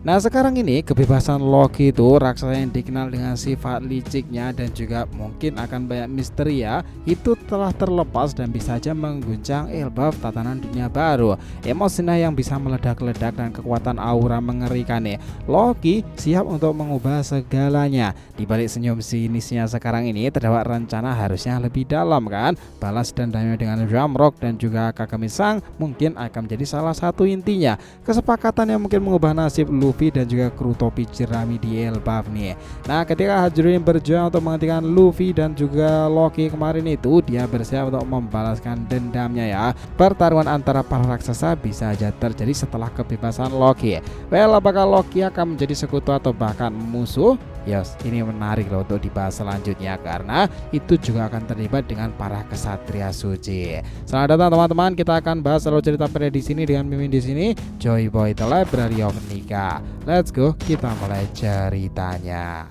Nah sekarang ini kebebasan Loki itu raksasa yang dikenal dengan sifat liciknya dan juga mungkin akan banyak misteri ya, itu telah terlepas dan bisa saja mengguncang Elbaf tatanan dunia baru. Emosinya yang bisa meledak-ledak dan kekuatan aura mengerikan nih. Loki siap untuk mengubah segalanya. Di balik senyum sinisnya sekarang ini terdapat rencana harusnya lebih dalam kan. Balas dendamnya dengan Shamrock dan juga Kagami-san mungkin akan menjadi salah satu intinya. Kesepakatan yang mungkin mengubah nasib Luffy dan juga kru topi jerami di Elbaf nih. Nah ketika Hajurin berjuang untuk menghentikan Luffy dan juga Loki kemarin itu, dia bersiap untuk membalaskan dendamnya ya. Pertarungan antara para raksasa bisa saja terjadi setelah kebebasan Loki. Well, apakah Loki akan menjadi sekutu atau bahkan musuh? Yes, ini menarik loh untuk dibahas selanjutnya karena itu juga akan terlibat dengan para kesatria suci. Selamat datang teman-teman, kita akan bahas alur cerita pada di sini dengan Mimin di sini, Joy Boy The Library of Nika. Let's go, kita mulai ceritanya.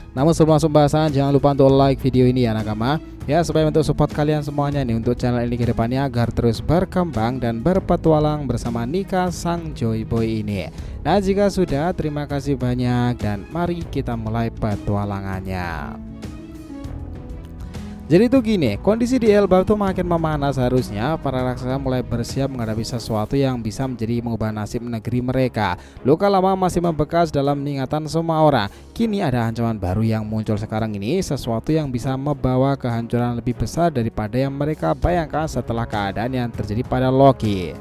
Namun sebelum masuk bahasan, jangan lupa untuk like video ini ya nakama ya, supaya untuk support kalian semuanya nih untuk channel ini ke depannya agar terus berkembang dan berpetualang bersama Nika sang Joy Boy ini. Nah jika sudah, terima kasih banyak dan mari kita mulai petualangannya. Jadi itu gini, kondisi di Elbaf tuh makin memanas. Harusnya para raksasa mulai bersiap menghadapi sesuatu yang bisa menjadi mengubah nasib negeri mereka. Luka lama masih membekas dalam ingatan semua orang. Kini ada ancaman baru yang muncul sekarang ini, sesuatu yang bisa membawa kehancuran lebih besar daripada yang mereka bayangkan setelah keadaan yang terjadi pada Loki.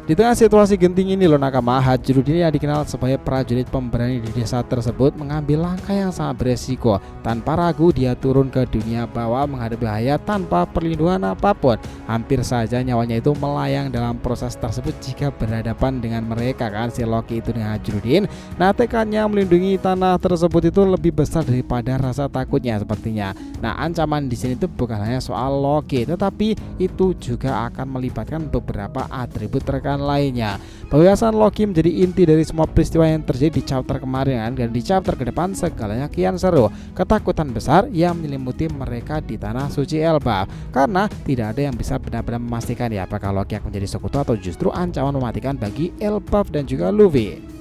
Di tengah situasi genting ini loh nakama, Hajurin yang dikenal sebagai prajurit pemberani di desa tersebut mengambil langkah yang sangat beresiko. Tanpa ragu dia turun ke dunia bawah menghadapi bahaya tanpa perlindungan apapun. Hampir saja nyawanya itu melayang dalam proses tersebut jika berhadapan dengan mereka kan, si Loki itu dengan Hajurin. Nah tekadnya melindungi tanah tersebut itu lebih besar daripada rasa takutnya sepertinya. Nah ancaman di sini itu bukan hanya soal Loki, tetapi itu juga akan melibatkan beberapa atribut rekan lainnya. Pembebasan Loki menjadi inti dari semua peristiwa yang terjadi di chapter kemarin kan, dan di chapter ke depan segalanya kian seru. Ketakutan besar yang menyelimuti mereka di tanah suci Elbaf karena tidak ada yang bisa benar-benar memastikan ya apakah Loki akan menjadi sekutu atau justru ancaman mematikan bagi Elbaf dan juga Luffy.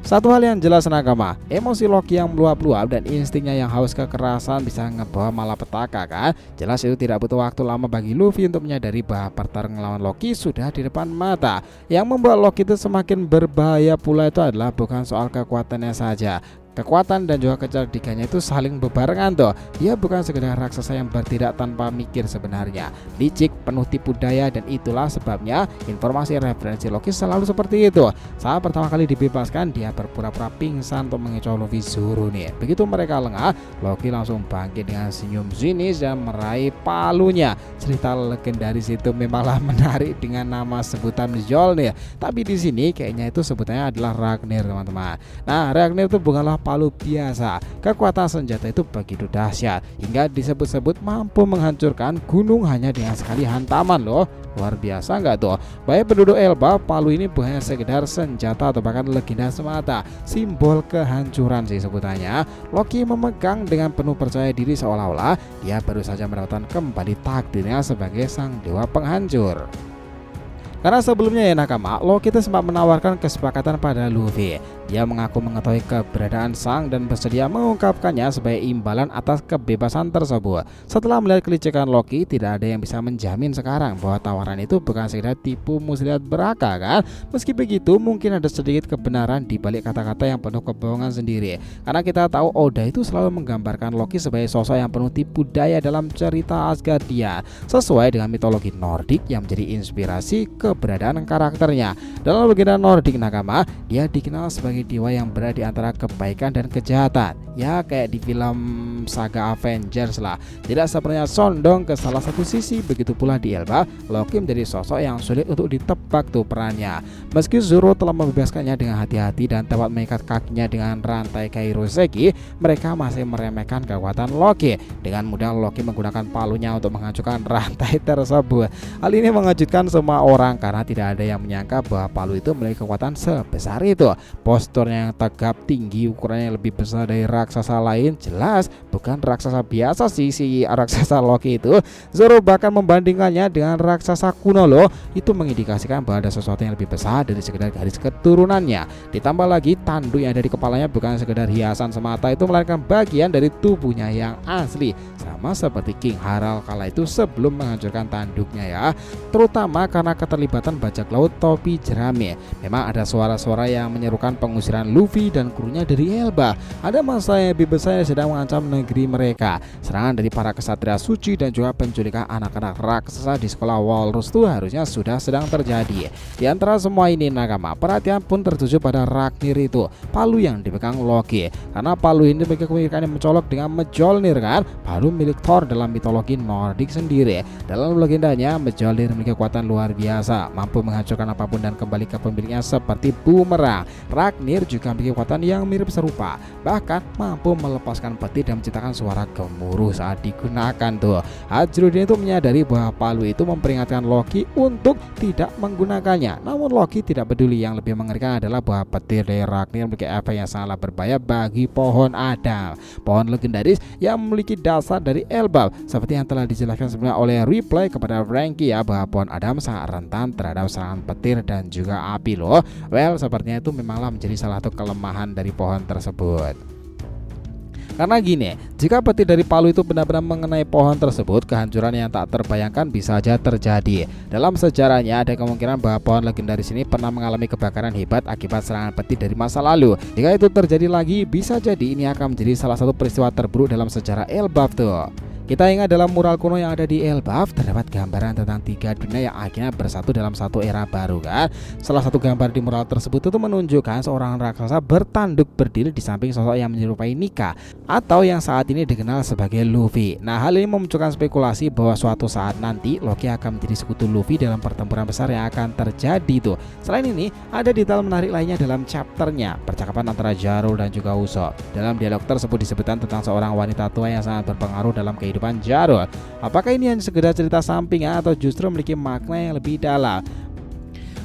Satu hal yang jelas nakama, emosi Loki yang meluap-luap dan instingnya yang haus kekerasan bisa ngebawa malapetaka kan. Jelas itu tidak butuh waktu lama bagi Luffy untuk menyadari bahwa pertarungan lawan Loki sudah di depan mata. Yang membuat Loki itu semakin berbahaya pula itu adalah bukan soal kekuatannya saja. Kekuatan dan juga kecerdikannya itu saling bebarengan tuh. Dia bukan sekedar raksasa yang bertindak tanpa mikir sebenarnya. Licik, penuh tipu daya, dan itulah sebabnya informasi referensi Loki selalu seperti itu. Saat pertama kali dibebaskan, dia berpura-pura pingsan untuk mengecoh Luffy Zoro nih. Begitu mereka lengah, Loki langsung bangkit dengan senyum sinis dan meraih palunya. Cerita legendaris itu memanglah menarik dengan nama sebutan Mjolnir nih. Tapi di sini kayaknya itu sebutannya adalah Ragnir teman-teman. Nah Ragnir itu bukanlah palu biasa. Kekuatan senjata itu begitu dahsyat hingga disebut-sebut mampu menghancurkan gunung hanya dengan sekali hantaman loh. Luar biasa nggak tuh? Baik penduduk Elbaf, palu ini bukan sekedar senjata atau bahkan legenda semata, simbol kehancuran sih sebutannya. Loki memegang dengan penuh percaya diri seolah-olah dia baru saja mendapatkan kembali takdirnya sebagai sang dewa penghancur. Karena sebelumnya ya nakama, Loki itu sempat menawarkan kesepakatan pada Luffy. Dia mengaku mengetahui keberadaan Sang dan bersedia mengungkapkannya sebagai imbalan atas kebebasan tersebut. Setelah melihat kelicikan Loki, tidak ada yang bisa menjamin sekarang bahwa tawaran itu bukan sekedar tipu muslihat belaka kan. Meski begitu, mungkin ada sedikit kebenaran di balik kata-kata yang penuh kebohongan sendiri. Karena kita tahu Oda itu selalu menggambarkan Loki sebagai sosok yang penuh tipu daya dalam cerita Asgardia, sesuai dengan mitologi Nordik yang menjadi inspirasi keberadaan karakternya. Dalam legenda Nordik nakama, dia dikenal sebagai dewa yang berada di antara kebaikan dan kejahatan. Ya kayak di film saga Avengers lah. Tidak sepenuhnya condong ke salah satu sisi. Begitu pula di Elbaf, Loki menjadi sosok yang sulit untuk ditebak tuh perannya. Meski Zoro telah membebaskannya dengan hati-hati dan dapat mengikat kakinya dengan rantai Kairoseki, mereka masih meremehkan kekuatan Loki. Dengan mudah Loki menggunakan palunya untuk menghancurkan rantai tersebut. Hal ini mengejutkan semua orang karena tidak ada yang menyangka bahwa palu itu memiliki kekuatan sebesar itu. Posturnya yang tegap, tinggi, ukurannya lebih besar dari raksasa lain, jelas bukan raksasa biasa sih si raksasa Loki itu. Zoro bahkan membandingkannya dengan raksasa kuno loh. Itu mengindikasikan bahwa ada sesuatu yang lebih besar dari sekedar garis keturunannya. Ditambah lagi tanduk yang ada di kepalanya bukan sekedar hiasan semata, itu melainkan bagian dari tubuhnya yang asli, sama seperti King Harald kala itu sebelum menghancurkan tanduknya ya. Terutama karena keterlibatan bajak laut topi jerami. Memang ada suara-suara yang menyerukan pengusiran Luffy dan krunya dari Elbaf. Ada masalah yang lebih besar yang sedang mengancam negeri mereka. Serangan dari para kesatria suci dan juga penculikan anak-anak raksasa di sekolah Walrus itu harusnya sudah sedang terjadi. Di antara semua ini nakama, perhatian pun tertuju pada Ragnir itu, palu yang dipegang Loki. Karena palu ini memiliki kemiripan yang mencolok dengan Mjolnir kan, palu milik Thor dalam mitologi Nordik sendiri. Dalam legendanya, Mjolnir memiliki kekuatan luar biasa, mampu menghancurkan apapun dan kembali ke pemiliknya seperti bumerang. Ragnir juga memiliki kekuatan yang mirip serupa, bahkan mampu melepaskan peti dan menciptakan suara gemuruh saat digunakan tuh. Hajrudin itu menyadari bahwa palu itu memperingatkan Loki untuk tidak menggunakannya. Namun Loki tidak peduli, yang lebih mengerikan adalah bahwa petir dari Ragnir memiliki efek yang sangat berbahaya bagi pohon Adam, pohon legendaris yang memiliki dasar dari Elbaf. Seperti yang telah dijelaskan sebelumnya oleh Reply kepada Franky ya, bahwa pohon Adam sangat rentan terhadap serangan petir dan juga api loh. Well, sepertinya itu memanglah menjadi salah satu kelemahan dari pohon tersebut. Karena gini, jika petir dari palu itu benar-benar mengenai pohon tersebut, kehancuran yang tak terbayangkan bisa saja terjadi. Dalam sejarahnya ada kemungkinan bahwa pohon legendaris ini pernah mengalami kebakaran hebat akibat serangan petir dari masa lalu. Jika itu terjadi lagi, bisa jadi ini akan menjadi salah satu peristiwa terburuk dalam sejarah Elbaf tuh. Kita ingat dalam mural kuno yang ada di Elbaf terdapat gambaran tentang 3 dunia yang akhirnya bersatu dalam satu era baru kan. Salah satu gambar di mural tersebut itu menunjukkan seorang raksasa bertanduk berdiri di samping sosok yang menyerupai Nika atau yang saat ini dikenal sebagai Luffy. Nah, hal ini memunculkan spekulasi bahwa suatu saat nanti Loki akan menjadi sekutu Luffy dalam pertempuran besar yang akan terjadi tuh. Selain ini, ada detail menarik lainnya dalam chapternya, percakapan antara Jarul dan juga Usopp. Dalam dialog tersebut disebutkan tentang seorang wanita tua yang sangat berpengaruh dalam kehidupan Jarul. Apakah ini hanya sekedar cerita sampingan atau justru memiliki makna yang lebih dalam?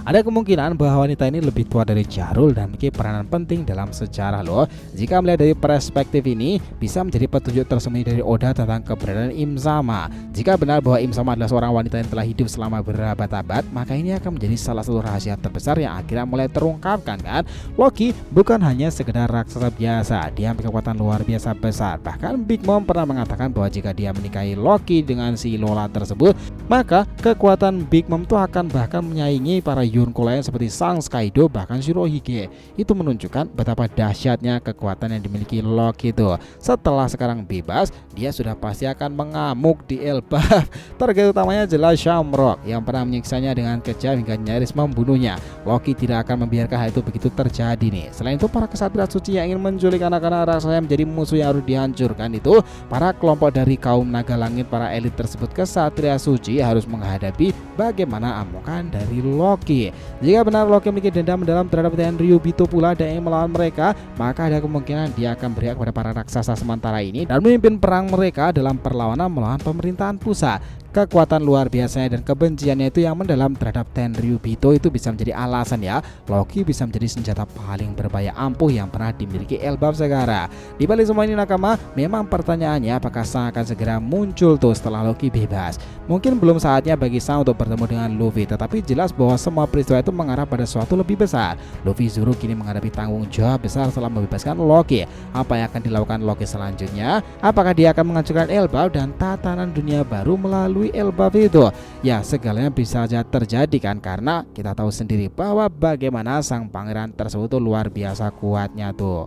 Ada kemungkinan bahwa wanita ini lebih tua dari Jarul dan memiliki peranan penting dalam sejarah loh. Jika melihat dari perspektif ini, bisa menjadi petunjuk tersembunyi dari Oda tentang keberadaan Im Sama. Jika benar bahwa Im Sama adalah seorang wanita yang telah hidup selama berabad-abad, maka ini akan menjadi salah satu rahasia terbesar yang akhirnya mulai terungkapkan kan. Loki bukan hanya sekedar raksasa biasa, dia memiliki kekuatan luar biasa besar. Bahkan Big Mom pernah mengatakan bahwa jika dia menikahi Loki dengan si Lola tersebut, maka kekuatan Big Mom itu akan bahkan menyaingi para Yonko lain seperti Sang Kaido bahkan Shirohige. Itu menunjukkan betapa dahsyatnya kekuatan yang dimiliki Loki itu. Setelah sekarang bebas, dia sudah pasti akan mengamuk di Elbaf. Target utamanya jelas Shamrock yang pernah menyiksanya dengan kejam hingga nyaris membunuhnya. Loki tidak akan membiarkan hal itu begitu terjadi nih. Selain itu, para kesatria suci yang ingin menculik anak-anak raksasa yang menjadi musuh yang harus dihancurkan itu, para kelompok dari kaum naga langit, para elit tersebut kesatria suci harus menghadapi bagaimana amukan dari Loki. Jika benar Loki memiliki dendam mendalam terhadap Tenryubito pula dan ingin melawan mereka, maka ada kemungkinan dia akan berpihak kepada para raksasa sementara ini dan memimpin perang mereka dalam perlawanan melawan pemerintahan pusat. Kekuatan luar biasanya dan kebenciannya itu yang mendalam terhadap Tenryubito itu bisa menjadi alasan ya Loki bisa menjadi senjata paling berbahaya ampuh yang pernah dimiliki Elbaf sekarang. Di balik semua ini nakama, memang pertanyaannya apakah Sang akan segera muncul tuh setelah Loki bebas. Mungkin belum saatnya bagi Sang untuk bertemu dengan Luffy, tetapi jelas bahwa semua peristiwa itu mengarah pada sesuatu lebih besar. Luffy Zoro kini menghadapi tanggung jawab besar setelah membebaskan Loki. Apa yang akan dilakukan Loki selanjutnya? Apakah dia akan menghancurkan Elbaf dan tatanan dunia baru melalui Elbaf itu? Ya, segalanya bisa saja terjadi kan, karena kita tahu sendiri bahwa bagaimana sang pangeran tersebut tuh luar biasa kuatnya tuh.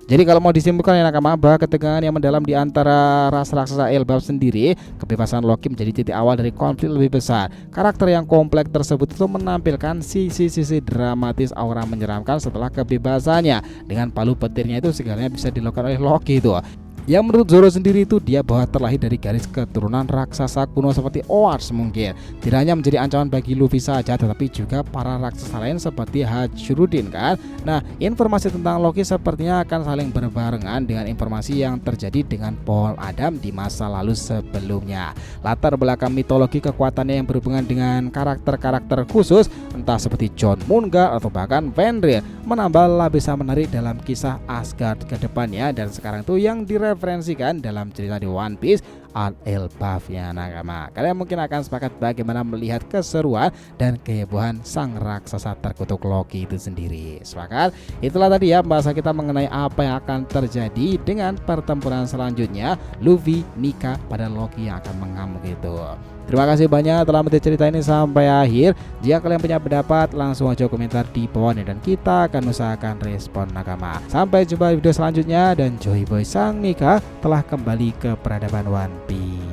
Jadi kalau mau disimpulkan ya nakama, bahwa ketegangan yang mendalam di antara ras raksasa Elbaf sendiri, kebebasan Loki menjadi titik awal dari konflik lebih besar. Karakter yang kompleks tersebut itu menampilkan sisi-sisi dramatis aura menyeramkan setelah kebebasannya. Dengan palu petirnya itu segalanya bisa dilakukan oleh Loki itu. Yang menurut Zoro sendiri itu dia bahwa terlahir dari garis keturunan raksasa kuno seperti Oars mungkin. Tidak hanya menjadi ancaman bagi Luffy saja, tetapi juga para raksasa lain seperti Hachirudin kan. Nah, informasi tentang Loki sepertinya akan saling berbarengan dengan informasi yang terjadi dengan Paul Adam di masa lalu sebelumnya. Latar belakang mitologi kekuatannya yang berhubungan dengan karakter-karakter khusus, entah seperti John Mungar atau bahkan Fenrir, menambah bisa menarik dalam kisah Asgard ke depannya. Dan sekarang tuh yang direferensikan dalam cerita di One Piece Art Elbaf-nya nakama. Kalian mungkin akan sepakat bagaimana melihat keseruan dan kehebohan sang raksasa terkutuk Loki itu sendiri. Sepakat? Itulah tadi ya bahasa kita mengenai apa yang akan terjadi dengan pertempuran selanjutnya Luffy, Nika pada Loki yang akan mengamuk itu. Terima kasih banyak telah menonton cerita ini sampai akhir. Jika kalian punya pendapat, langsung aja komentar di bawahnya dan kita akan usahakan respon nakama. Sampai jumpa di video selanjutnya, dan Joy Boy Sang Nika telah kembali ke peradaban One Piece.